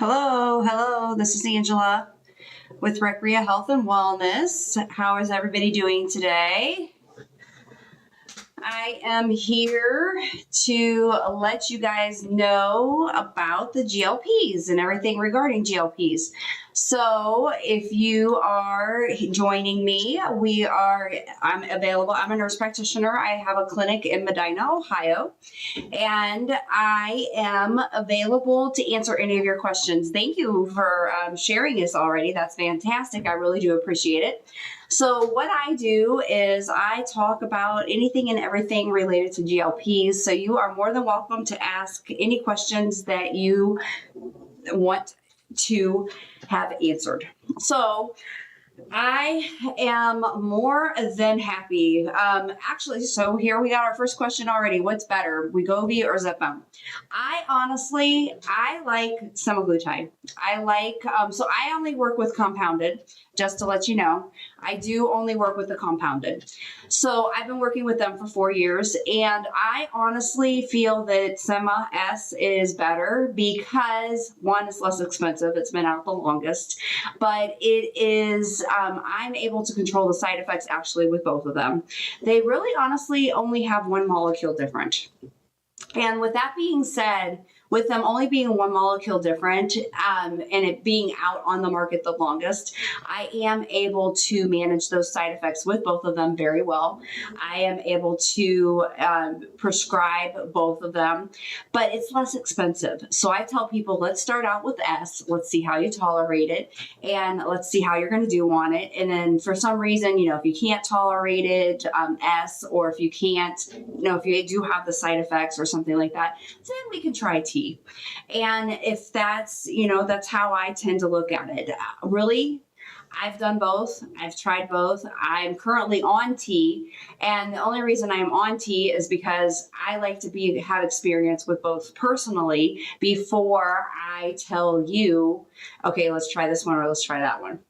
Hello. This is Angela with Recrea Health and Wellness. How is everybody doing today? I am here to let you guys know about the GLPs and everything regarding GLPs. So if you are joining me, I'm available. I'm a nurse practitioner. I have a clinic in Medina, Ohio, and I am available to answer any of your questions. Thank you for sharing this already. That's fantastic. I really do appreciate it. So what I do is I talk about anything and everything related to GLPs. So you are more than welcome to ask any questions that you want to have answered. So I am more than happy. So here we got our first question already. What's better, Wegovy or Zepbound? I like semaglutide. So I only work with compounded, just to let you know. I do only work with the compounded. So I've been working with them for 4 years, and I honestly feel that Sema S is better because one, it's less expensive. It's been out the longest, but it is, I'm able to control the side effects actually with both of them. They really honestly only have one molecule different. And with that being said, with them only being one molecule different and it being out on the market the longest, I am able to manage those side effects with both of them very well. I am able to prescribe both of them, but it's less expensive. So I tell people, let's start out with S. Let's see how you tolerate it, and let's see how you're going to do on it. And then for some reason, if you can't tolerate it, S, or if you can't, if you do have the side effects or something like that, then we can try T. And if that's, that's how I tend to look at it. Really, I've done both. I've tried both. I'm currently on T, and the only reason I'm on T is because I like to have experience with both personally before I tell you, okay, let's try this one or let's try that one.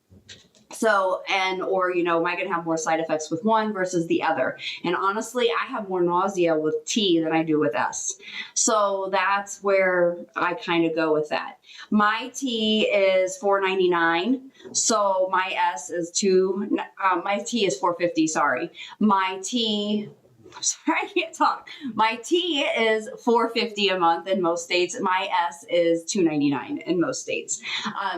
So, am I going to have more side effects with one versus the other? And honestly, I have more nausea with T than I do with S. So that's where I kind of go with that. My T is $4.99. So my S is my T is $4.50. Sorry. I'm sorry, I can't talk. My T is $4.50 a month in most states. My S is $2.99 in most states.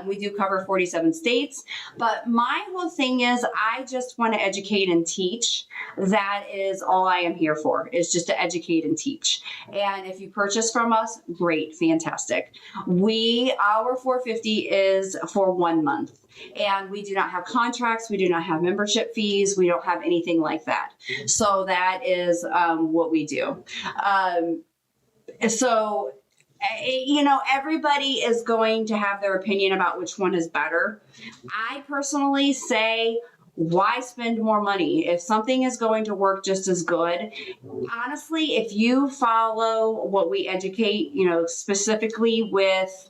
We do cover 47 states, but my whole thing is I just want to educate and teach. That is all I am here for, is just to educate and teach. And if you purchase from us, great, fantastic. Our $4.50 is for 1 month. And we do not have contracts. We do not have membership fees. We don't have anything like that. So that is what we do. Everybody is going to have their opinion about which one is better. I personally say, why spend more money if something is going to work just as good? Honestly, if you follow what we educate, specifically with,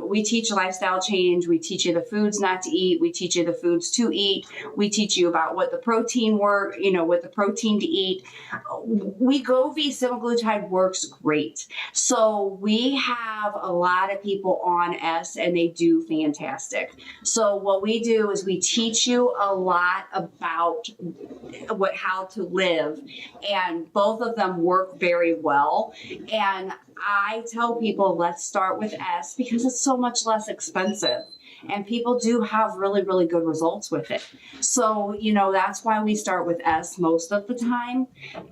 we teach lifestyle change. We teach you the foods not to eat. We teach you the foods to eat. We teach you about what the protein what the protein to eat. Wegovy semaglutide works great. So we have a lot of people on S, and they do fantastic. So what we do is we teach you a lot about how to live, and both of them work very well. And I tell people, let's start with S because it's so much less expensive, and people do have really, really good results with it. So, that's why we start with S most of the time,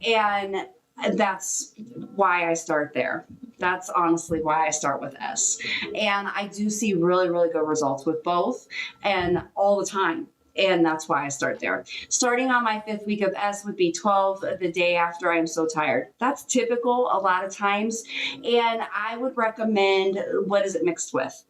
and that's why I start there. That's honestly why I start with S. And I do see really, really good results with both, and all the time. And that's why I start there. Starting on my 5th week of S would be 12 the day after I'm so tired. That's typical a lot of times. And I would recommend, what is it mixed with?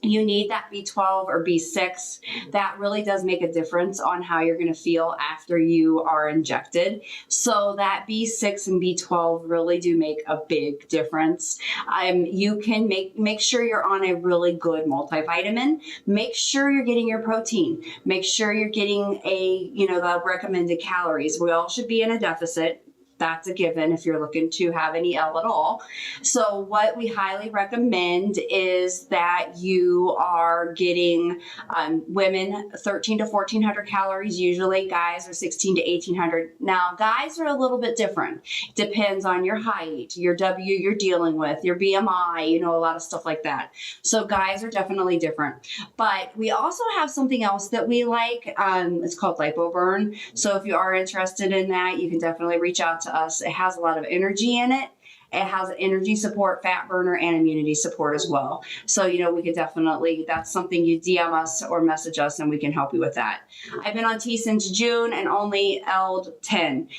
You need that B12 or B6. That really does make a difference on how you're going to feel after you are injected. So that B6 and B12 really do make a big difference. You can make sure you're on a really good multivitamin. Make sure you're getting your protein. Make sure you're getting the recommended calories. We all should be in a deficit. That's a given if you're looking to have any L at all. So what we highly recommend is that you are getting women 13 to 1400 calories. Usually guys are 16 to 1800. Now guys are a little bit different. Depends on your height, your W you're dealing with, your BMI, you know, a lot of stuff like that. So guys are definitely different. But we also have something else that we like. It's called LipoBurn. So if you are interested in that, you can definitely reach out to us. It has a lot of energy in it. It has energy support, fat burner, and immunity support as well. So, you know, we could definitely, that's something you DM us or message us and we can help you with that. I've been on T since June and only L'd 10.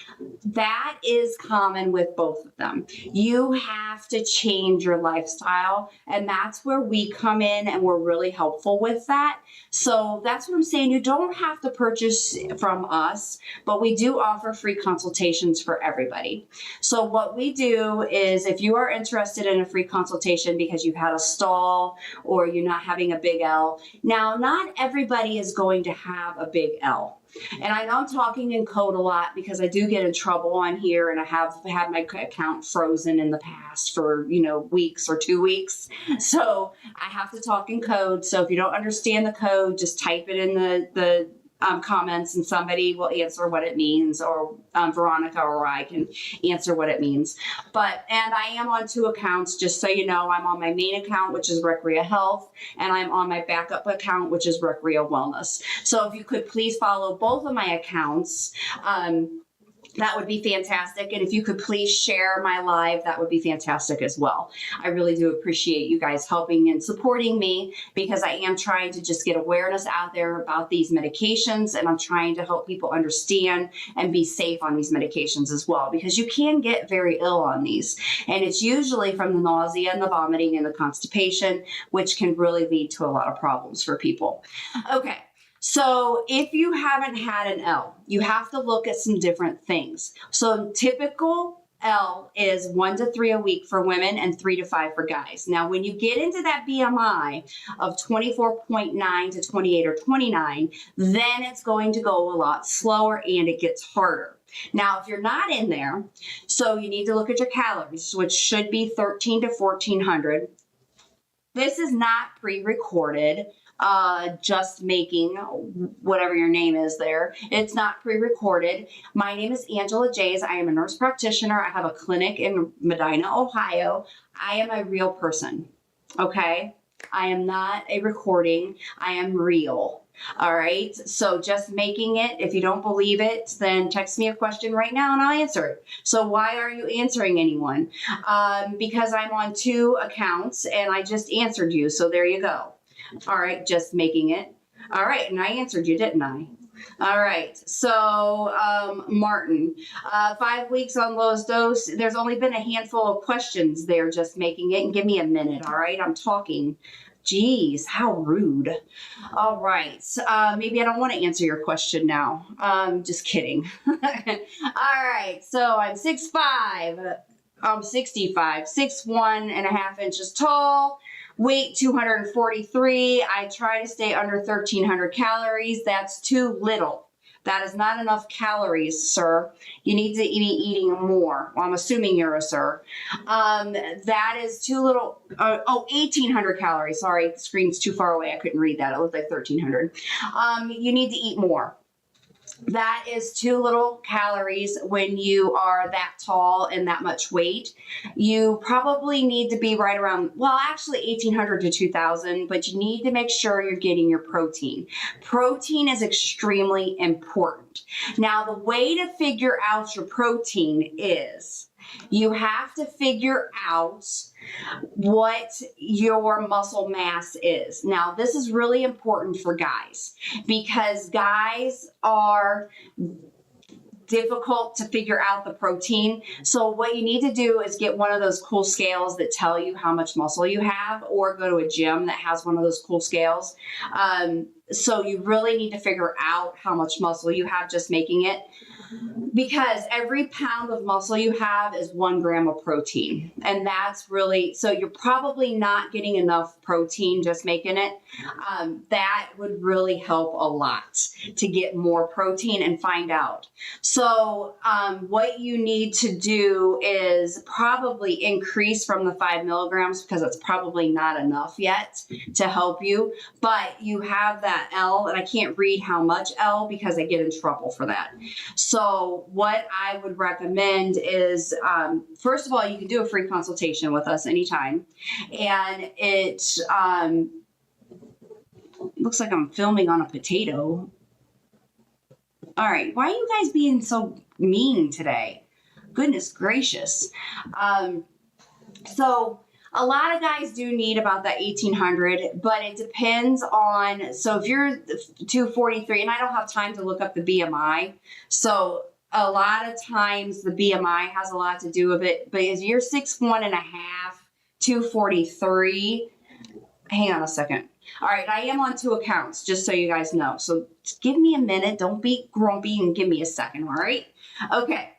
That is common with both of them. You have to change your lifestyle, and that's where we come in and we're really helpful with that. So that's what I'm saying. You don't have to purchase from us, but we do offer free consultations for everybody. So what we do is if you are interested in a free consultation because you've had a stall or you're not having a big L. Now, not everybody is going to have a big L. And I know I'm talking in code a lot because I do get in trouble on here, and I have had my account frozen in the past for, you know, weeks or 2 weeks. So I have to talk in code. So if you don't understand the code, just type it in the comments and somebody will answer what it means, or Veronica or I can answer what it means. And I am on 2 accounts, just so you know. I'm on my main account, which is Recrea Health, and I'm on my backup account, which is Recrea Wellness. So if you could please follow both of my accounts, that would be fantastic. And if you could please share my live, that would be fantastic as well. I really do appreciate you guys helping and supporting me, because I am trying to just get awareness out there about these medications, and I'm trying to help people understand and be safe on these medications as well, because you can get very ill on these. And it's usually from the nausea and the vomiting and the constipation, which can really lead to a lot of problems for people. Okay. So if you haven't had an L, you have to look at some different things. So typical L is 1 to 3 a week for women and 3 to 5 for guys. Now, when you get into that BMI of 24.9 to 28 or 29, then it's going to go a lot slower and it gets harder. Now, if you're not in there, so you need to look at your calories, which should be 13 to 1400. This is not pre-recorded. Just making whatever your name is there. It's not pre-recorded. My name is Angela Jays. I am a nurse practitioner. I have a clinic in Medina, Ohio. I am a real person. Okay. I am not a recording. I am real. All right. So just making it. If you don't believe it, then text me a question right now and I'll answer it. So why are you answering anyone? Because I'm on 2 accounts and I just answered you. So there you go. All right, just making it. All right, and I answered you, didn't I? All right, so Martin, 5 weeks on lowest dose. There's only been a handful of questions there, just making it, and give me a minute, all right? I'm talking. Geez, how rude. All right, maybe I don't want to answer your question now. Just kidding. All right, so I'm 6'5", I'm 65, 6'1.5" inches tall. Weight 243. I try to stay under 1300 calories. That's too little. That is not enough calories, sir. You need to be eating more. Well, I'm assuming you're a sir. That is too little. 1800 calories. Sorry, the screen's too far away. I couldn't read that. It looked like 1300. You need to eat more. That is too little calories when you are that tall and that much weight. You probably need to be right around, well, actually 1800 to 2000, but you need to make sure you're getting your protein. Protein is extremely important. Now, the way to figure out your protein is you have to figure out what your muscle mass is. Now, this is really important for guys because guys are difficult to figure out the protein. So what you need to do is get one of those cool scales that tell you how much muscle you have, or go to a gym that has one of those cool scales. So you really need to figure out how much muscle you have just making it. because every pound of muscle you have is 1 gram of protein. And that's really, so you're probably not getting enough protein just making it. That would really help a lot to get more protein and find out. So what you need to do is probably increase from the 5 milligrams because it's probably not enough yet to help you. But you have that L, and I can't read how much L because I get in trouble for that. So what I would recommend is, first of all, you can do a free consultation with us anytime. And it looks like I'm filming on a potato. All right. Why are you guys being so mean today? Goodness gracious. So a lot of guys do need about that 1800, but it depends on, so if you're 243, and I don't have time to look up the BMI, so a lot of times the BMI has a lot to do with it, but if you're 6'1 and a half, 243, hang on a second. All right, I am on 2 accounts, just so you guys know. So just give me a minute. Don't be grumpy and give me a second, all right? Okay.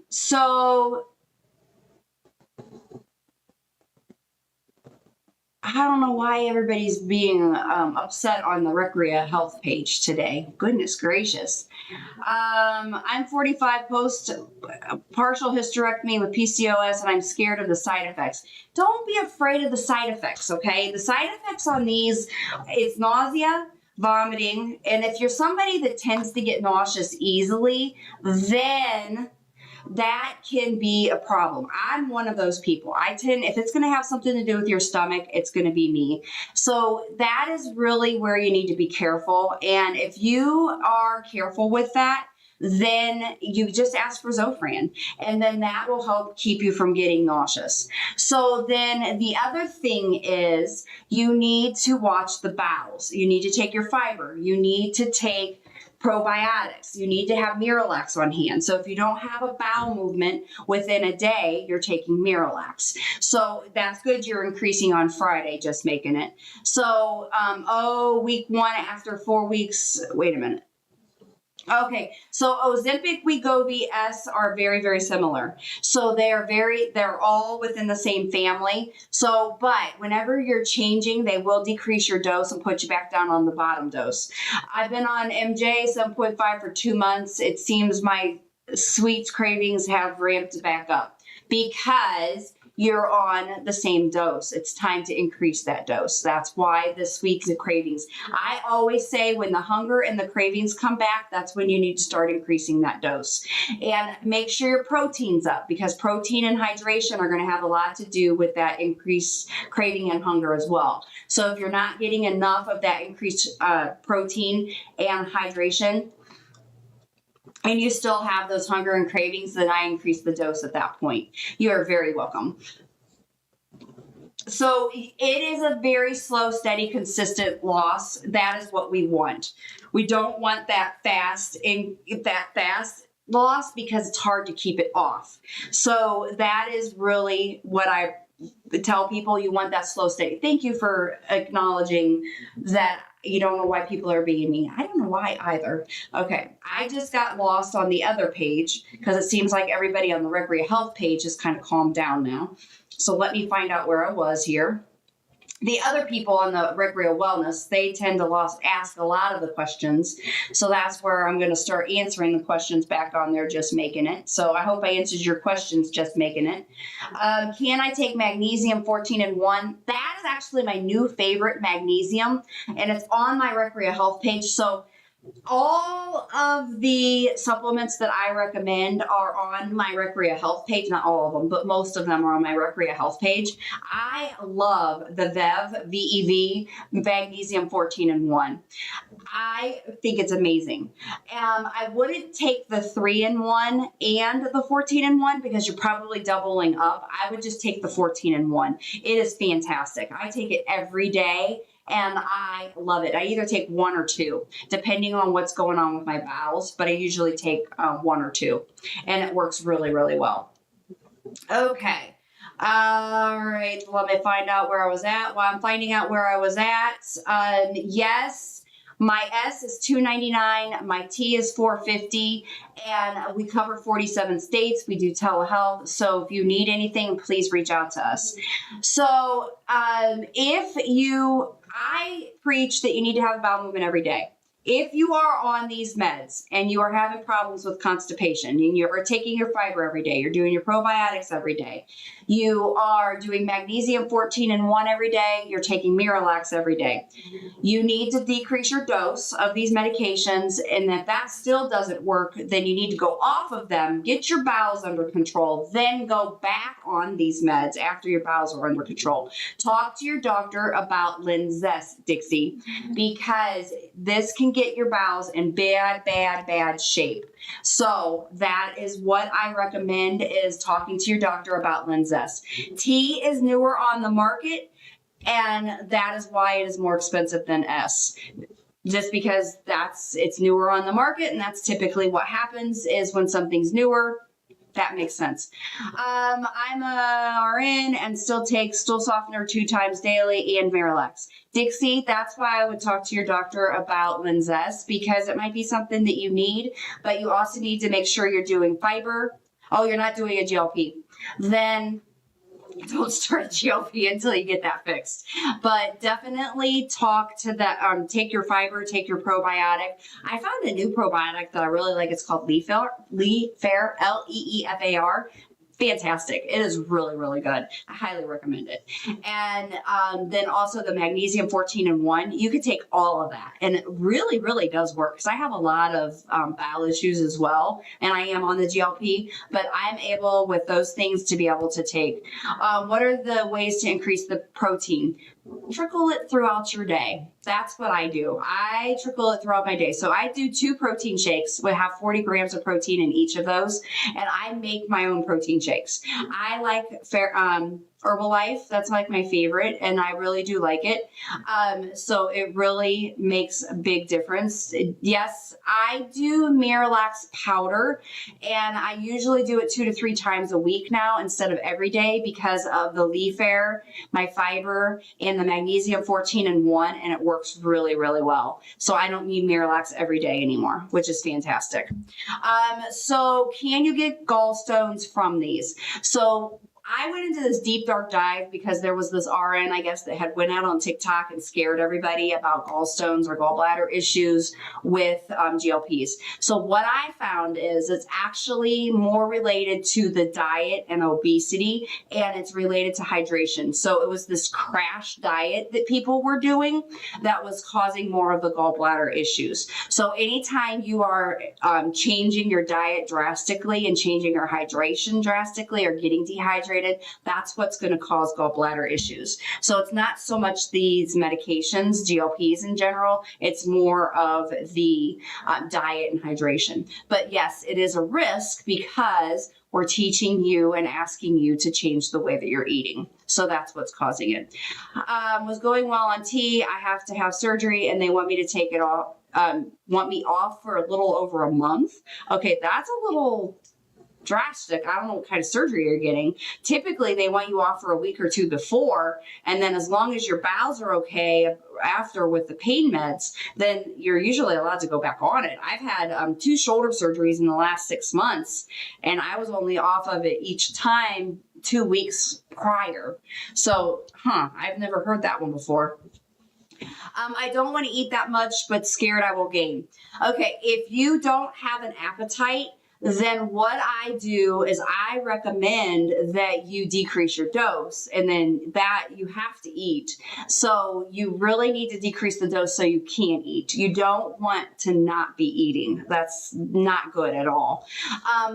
So I don't know why everybody's being upset on the Recrea Health page today. Goodness gracious. I'm 45, post partial hysterectomy with PCOS, and I'm scared of the side effects. Don't be afraid of the side effects, okay? The side effects on these is nausea, vomiting, and if you're somebody that tends to get nauseous easily, then that can be a problem. I'm one of those people. If it's going to have something to do with your stomach, it's going to be me. So that is really where you need to be careful. And if you are careful with that, then you just ask for Zofran, and then that will help keep you from getting nauseous. So then the other thing is you need to watch the bowels. You need to take your fiber. You need to take probiotics. You need to have Miralax on hand. So if you don't have a bowel movement within a day, you're taking Miralax. So that's good. You're increasing on Friday, just making it. So, week 1 after 4 weeks, wait a minute. Okay, so Ozempic, Wegovy, S are very, very similar. So they're all within the same family. So, but whenever you're changing, they will decrease your dose and put you back down on the bottom dose. I've been on MJ 7.5 for 2 months. It seems my sweets cravings have ramped back up because you're on the same dose. It's time to increase that dose. That's why the sweets and cravings. I always say when the hunger and the cravings come back, that's when you need to start increasing that dose. And make sure your protein's up, because protein and hydration are going to have a lot to do with that increased craving and hunger as well. So if you're not getting enough of that increased protein and hydration, and you still have those hunger and cravings, then I increase the dose at that point. You are very welcome. So it is a very slow, steady, consistent loss. That is what we want. We don't want that fast loss because it's hard to keep it off. So that is really what I tell people. You want that slow, steady. Thank you for acknowledging that. You don't know why people are being mean. I don't know why either. Okay, I just got lost on the other page because it seems like everybody on the Recrea Health page has kind of calmed down now. So let me find out where I was here. The other people on the Recrea Wellness, they tend to ask a lot of the questions. So that's where I'm going to start answering the questions back on there, just making it. So I hope I answered your questions, just making it. Can I take magnesium 14-in-1? That is actually my new favorite magnesium, and it's on my Recrea Health page. So all of the supplements that I recommend are on my Recrea Health page. Not all of them, but most of them are on my Recrea Health page. I love the VEV Magnesium 14-in-1. I think it's amazing. I wouldn't take the 3-in-1 and the 14-in-1 because you're probably doubling up. I would just take the 14-in-1. It is fantastic. I take it every day, and I love it. I either take 1 or 2, depending on what's going on with my bowels, but I usually take 1 or 2, and it works really, really well. Okay. All right. Let me find out where I was at. While I'm finding out where I was at, yes, My S is $299. My T is $450, and we cover 47 states. We do telehealth. So if you need anything, please reach out to us. So I preach that you need to have a bowel movement every day. If you are on these meds and you are having problems with constipation and you're taking your fiber every day, you're doing your probiotics every day, you are doing magnesium 14 and 1 every day, you're taking Miralax every day, you need to decrease your dose of these medications. And if that still doesn't work, then you need to go off of them, get your bowels under control, then go back on these meds after your bowels are under control. Talk to your doctor about Linzess, Dixie, because this can get your bowels in bad shape. So that is what I recommend, is talking to your doctor about Linzess. T is newer on the market, and that is why it is more expensive than S. Just because it's newer on the market, and that's typically what happens is when something's newer. That makes sense. I'm a RN and still take stool softener 2 times daily and Miralax. Dixie, that's why I would talk to your doctor about Linzess, because it might be something that you need, but you also need to make sure you're doing fiber. Oh, you're not doing a GLP. Then don't start a GLP until you get that fixed. But definitely talk to that. Take your fiber, take your probiotic. I found a new probiotic that I really like. It's called Leafar, Leefar. Fantastic. It is really, really good. I highly recommend it. And then also the magnesium 14 and 1. You could take all of that. And it really, really does work, because I have a lot of bowel issues as well. And I am on the GLP, but I'm able with those things to be able to take. What are the ways to increase the protein? Trickle it throughout your day. That's what I do. I trickle it throughout my day. So I do 2 protein shakes. We have 40 grams of protein in each of those. And I make my own protein shakes. I like Herbalife. That's like my favorite, and I really do like it. So it really makes a big difference. Yes, I do Miralax powder, and I usually do it 2 to 3 times a week now instead of every day, because of the Leafar, my fiber, and the magnesium 14 and 1, and it works really, really well. So I don't need Miralax every day anymore, which is fantastic. So can you get gallstones from these? So I went into this deep dark dive because there was this RN, I guess, that had went out on TikTok and scared everybody about gallstones or gallbladder issues with GLPs. So what I found is it's actually more related to the diet and obesity, and it's related to hydration. So it was this crash diet that people were doing that was causing more of the gallbladder issues. So anytime you are changing your diet drastically and changing your hydration drastically or getting dehydrated, that's what's going to cause gallbladder issues. So it's not so much these medications, GLPs in general, it's more of the diet and hydration. But yes, it is a risk because we're teaching you and asking you to change the way that you're eating. So that's what's causing it. Was going well on T. I have to have surgery, and they want me to take it off, want me off for a little over a month. Okay, that's a little drastic. I don't know what kind of surgery you're getting. Typically, they want you off for a week or 2 before, and then as long as your bowels are okay after with the pain meds, then you're usually allowed to go back on it. I've had 2 shoulder surgeries in the last 6 months, and I was only off of it each time 2 weeks prior. So, I've never heard that one before. I don't want to eat that much, but scared I will gain. Okay, if you don't have an appetite, then what I do is I recommend that you decrease your dose, and then that you have to eat. So you really need to decrease the dose so you can eat. You don't want to not be eating. That's not good at all.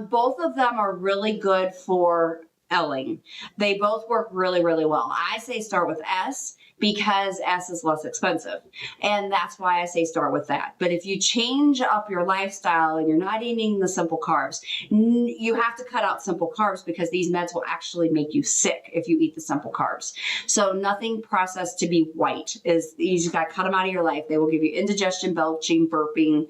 Both of them are really good for Elling. They both work really, really well. I say start with S, because S is less expensive. And that's why I say start with that. But if you change up your lifestyle and you're not eating the simple carbs, you have to cut out simple carbs, because these meds will actually make you sick if you eat the simple carbs. So nothing processed to be white. You just got to cut them out of your life. They will give you indigestion, belching, burping,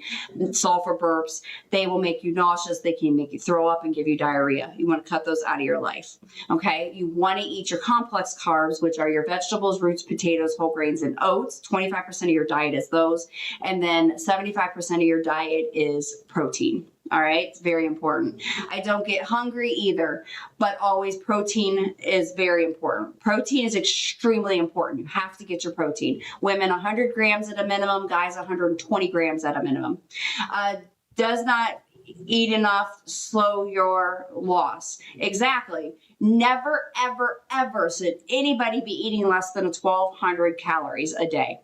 sulfur burps. They will make you nauseous. They can make you throw up and give you diarrhea. You want to cut those out of your life. Okay? You want to eat your complex carbs, which are your vegetables, roots, potatoes, potatoes, whole grains, and oats. 25% of your diet is those. And then 75% of your diet is protein. All right, it's very important. I don't get hungry either, but always protein is very important. Protein is extremely important. You have to get your protein. Women, 100 grams at a minimum, guys, 120 grams at a minimum. Does not eat enough, slow your loss. Exactly. Never, ever, ever should anybody be eating less than 1,200 calories a day.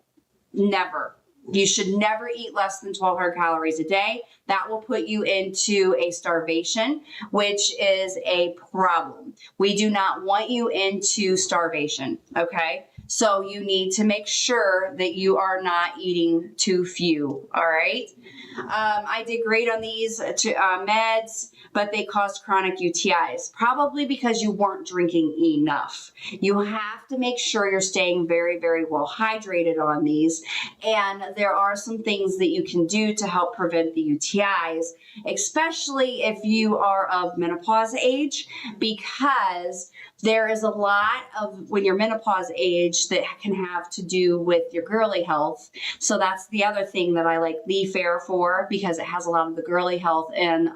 Never. You should never eat less than 1,200 calories a day. That will put you into a starvation, which is a problem. We do not want you into starvation, okay? So you need to make sure that you are not eating too few, all right? I did great on these meds, but they caused chronic UTIs, probably because you weren't drinking enough. You have to make sure you're staying very, very well hydrated on these. And there are some things that you can do to help prevent the UTIs, especially if you are of menopause age, because there is a lot of, when you're menopause age, that can have to do with your girly health. So that's the other thing that I like Leaf Air for, because it has a lot of the girly health, and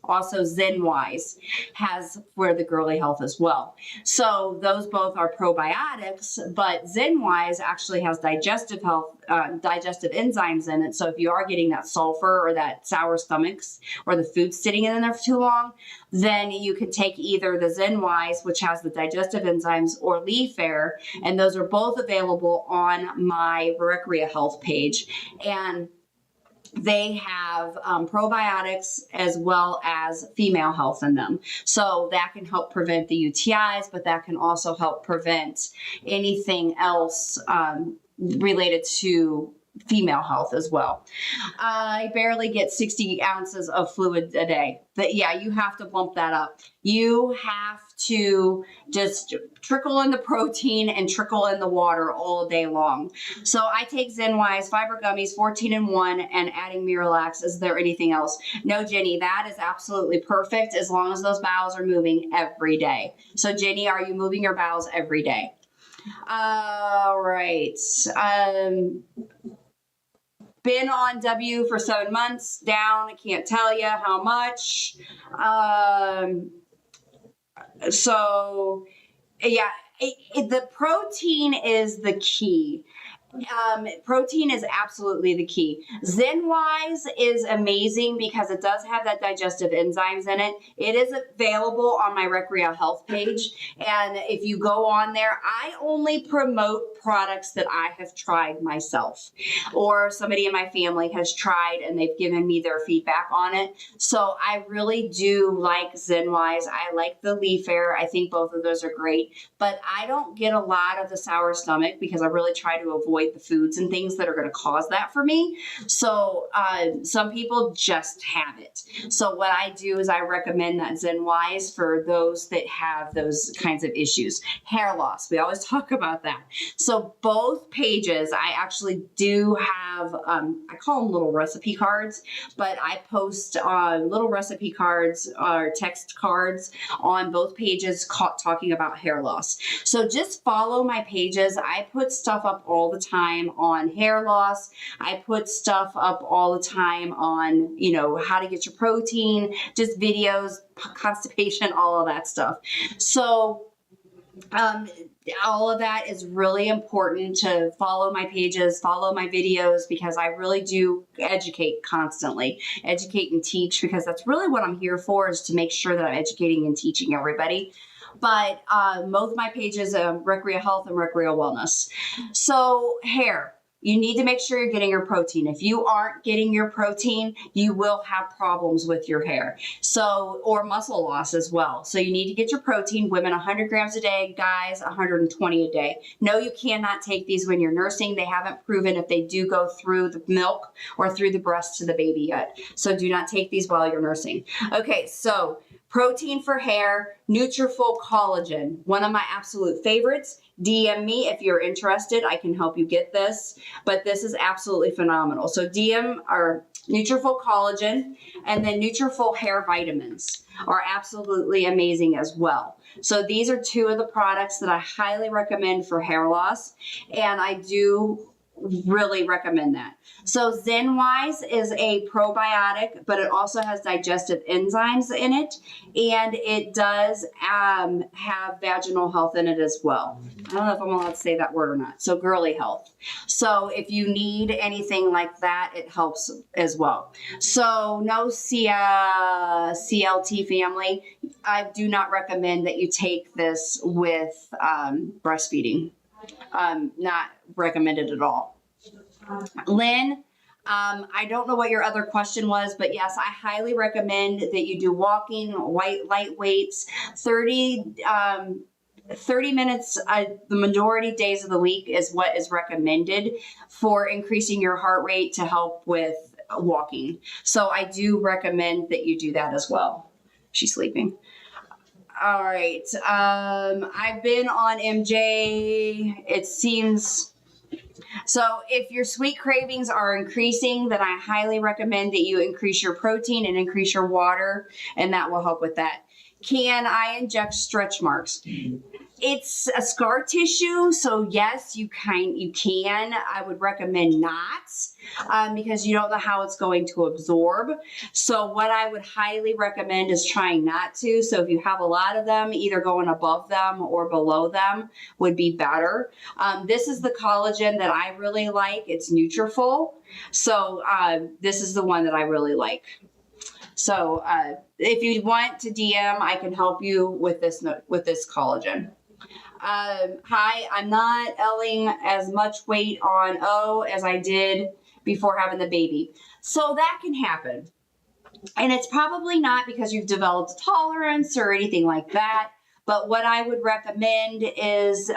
also ZenWise has for the girly health as well. So those both are probiotics, but ZenWise actually has digestive health, digestive enzymes in it. So if you are getting that sulfur or that sour stomachs or the food sitting in there for too long, then you can take either the ZenWise, which has the digestive enzymes, or Leaf Air, and those are both available on my Recrea Health page. And they have probiotics as well as female health in them. So that can help prevent the UTIs, but that can also help prevent anything else related to female health as well. I barely get 60 ounces of fluid a day. But yeah, you have to bump that up. You have to just trickle in the protein and trickle in the water all day long. So I take ZenWise, fiber gummies, 14-in-1, and adding Miralax. Is there anything else? No, Jenny, that is absolutely perfect as long as those bowels are moving every day. So Jenny, are you moving your bowels every day? All right. Been on W for 7 months, down, I can't tell you how much. So yeah, the protein is the key. Protein is absolutely the key. ZenWise is amazing because it does have that digestive enzymes in it. It is available on my Recrea Health page. And if you go on there, I only promote products that I have tried myself, or somebody in my family has tried and they've given me their feedback on it. So I really do like ZenWise. I like the Leaf Air. I think both of those are great, but I don't get a lot of the sour stomach because I really try to avoid the foods and things that are going to cause that for me. So some people just have it. So what I do is I recommend that ZenWise for those that have those kinds of issues. Hair loss, we always talk about that. So both pages, I actually do have, I call them little recipe cards, but I post little recipe cards or text cards on both pages talking about hair loss. So just follow my pages. I put stuff up all the time on hair loss. I put stuff up all the time on, you know, how to get your protein, just videos, constipation, all of that stuff. So all of that is really important to follow my pages, follow my videos, because I really do educate constantly, educate and teach, because that's really what I'm here for, is to make sure that I'm educating and teaching everybody. But both my pages, Recrea Health and Recrea Wellness. So hair. You need to make sure you're getting your protein. If you aren't getting your protein, you will have problems with your hair. So, or muscle loss as well. So you need to get your protein. Women, 100 grams a day, guys, 120 a day. No, you cannot take these when you're nursing. They haven't proven if they do go through the milk or through the breast to the baby yet. So do not take these while you're nursing. Okay, so protein for hair, Nutrafol Collagen, one of my absolute favorites. DM me if you're interested. I can help you get this, but this is absolutely phenomenal. So DM or Nutrafol Collagen, and then Nutrafol Hair Vitamins are absolutely amazing as well. So these are two of the products that I highly recommend for hair loss, and I do really recommend that. So ZenWise is a probiotic, but it also has digestive enzymes in it, and it does have vaginal health in it as well. I don't know if I'm allowed to say that word or not. So girly health. So if you need anything like that, it helps as well. So no CLT family, I do not recommend that you take this with breastfeeding. Not recommended at all. Lynn, I don't know what your other question was, but yes, I highly recommend that you do walking, light weights, 30 minutes, the majority days of the week is what is recommended for increasing your heart rate to help with walking. So I do recommend that you do that as well. She's sleeping. All right. I've been on MJ. It seems, so if your sweet cravings are increasing, then I highly recommend that you increase your protein and increase your water, and that will help with that. Can I inject stretch marks? It's a scar tissue, so yes, you can. I would recommend not, because you don't know how it's going to absorb. So what I would highly recommend is trying not to. So if you have a lot of them, either going above them or below them would be better. This is the collagen that I really like. It's Nutrafol. So this is the one that I really like. So if you want to DM, I can help you with this collagen. Hi, I'm not Elling as much weight on O as I did before having the baby. So that can happen. And it's probably not because you've developed tolerance or anything like that. But what I would recommend is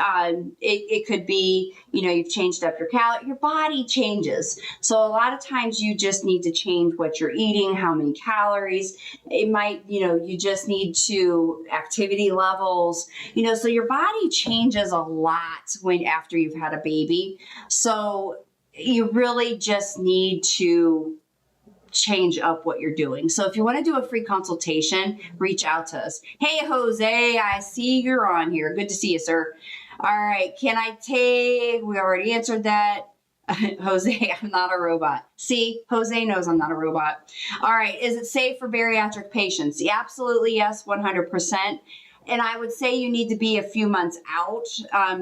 it could be, you've changed up your calories. Your body changes. So a lot of times you just need to change what you're eating, how many calories. It might, you just need to activity levels, so your body changes a lot after you've had a baby. So you really just need to change up what you're doing. So if you want to do a free consultation, reach out to us. Hey, Jose, I see you're on here. Good to see you, sir. All right. We already answered that. Jose, I'm not a robot. See, Jose knows I'm not a robot. All right. Is it safe for bariatric patients? Yeah, absolutely. Yes. 100%. And I would say you need to be a few months out.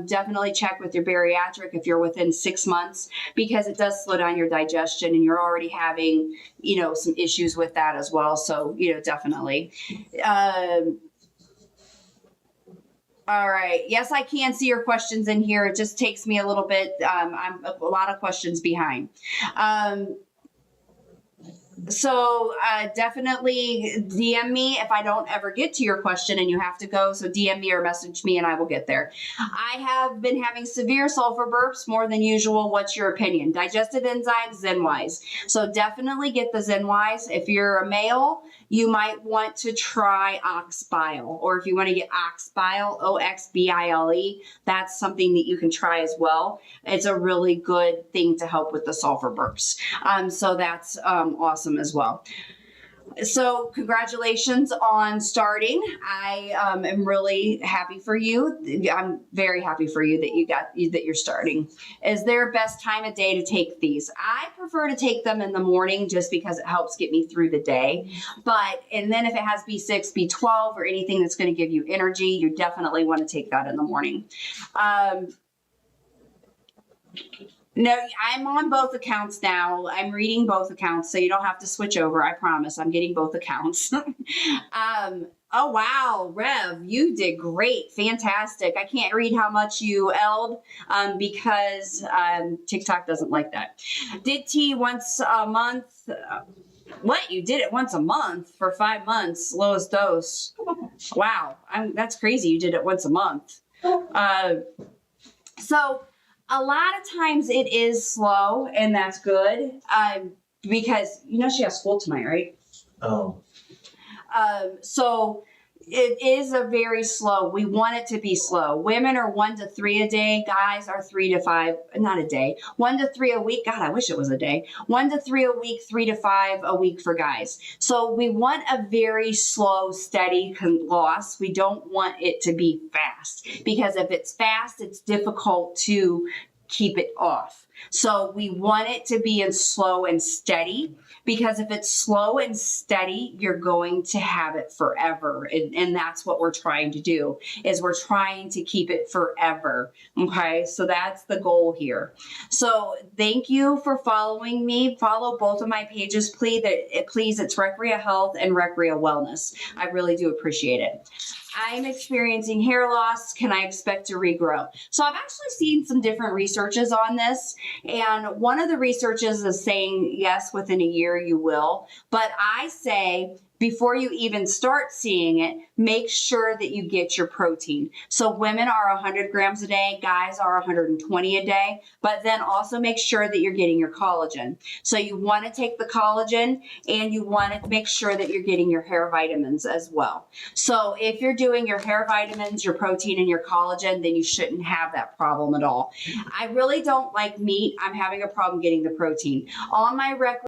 Definitely check with your bariatric if you're within 6 months, because it does slow down your digestion and you're already having, some issues with that as well. So, definitely. All right. Yes, I can see your questions in here. It just takes me a little bit. I'm a lot of questions behind. So definitely DM me if I don't ever get to your question and you have to go. So DM me or message me and I will get there. I have been having severe sulfur burps more than usual. What's your opinion? Digestive enzymes, ZenWise. So definitely get the ZenWise. If you're a male, you might want to try ox bile, or if you want to get ox bile, OXBILE, that's something that you can try as well. It's a really good thing to help with the sulfur burps. So that's awesome as well. So congratulations on starting. I am really happy for you. I'm very happy for you that you're starting. Is there a best time of day to take these? I prefer to take them in the morning just because it helps get me through the day. And then if it has B6, B12 or anything that's going to give you energy, you definitely want to take that in the morning. No, I'm on both accounts now. I'm reading both accounts, so you don't have to switch over. I promise. I'm getting both accounts. Oh, wow. Rev, you did great. Fantastic. I can't read how much you L'd because TikTok doesn't like that. Did tea once a month. What? You did it once a month for 5 months, lowest dose. Wow. That's crazy. You did it once a month. So a lot of times it is slow, and that's good because she has school tonight, right? Oh. So It is a very slow. We want it to be slow. Women are 1 to 3 a day. Guys are 3 to 5, not a day. 1 to 3 a week. God, I wish it was a day. 1 to 3 a week, 3 to 5 a week for guys. So we want a very slow, steady loss. We don't want it to be fast, because if it's fast, it's difficult to keep it off. So we want it to be in slow and steady, because if it's slow and steady, you're going to have it forever. And that's what we're trying to do, is we're trying to keep it forever. Okay. So that's the goal here. So thank you for following me. Follow both of my pages, please. It's Recrea Health and Recrea Wellness. I really do appreciate it. I'm experiencing hair loss. Can I expect to regrow? So I've actually seen some different researches on this. And one of the researches is saying, yes, within a year you will. But I say, before you even start seeing it, make sure that you get your protein. So women are 100 grams a day, guys are 120 a day, but then also make sure that you're getting your collagen. So you want to take the collagen, and you want to make sure that you're getting your hair vitamins as well. So if you're doing your hair vitamins, your protein, and your collagen, then you shouldn't have that problem at all. I really don't like meat. I'm having a problem getting the protein. On my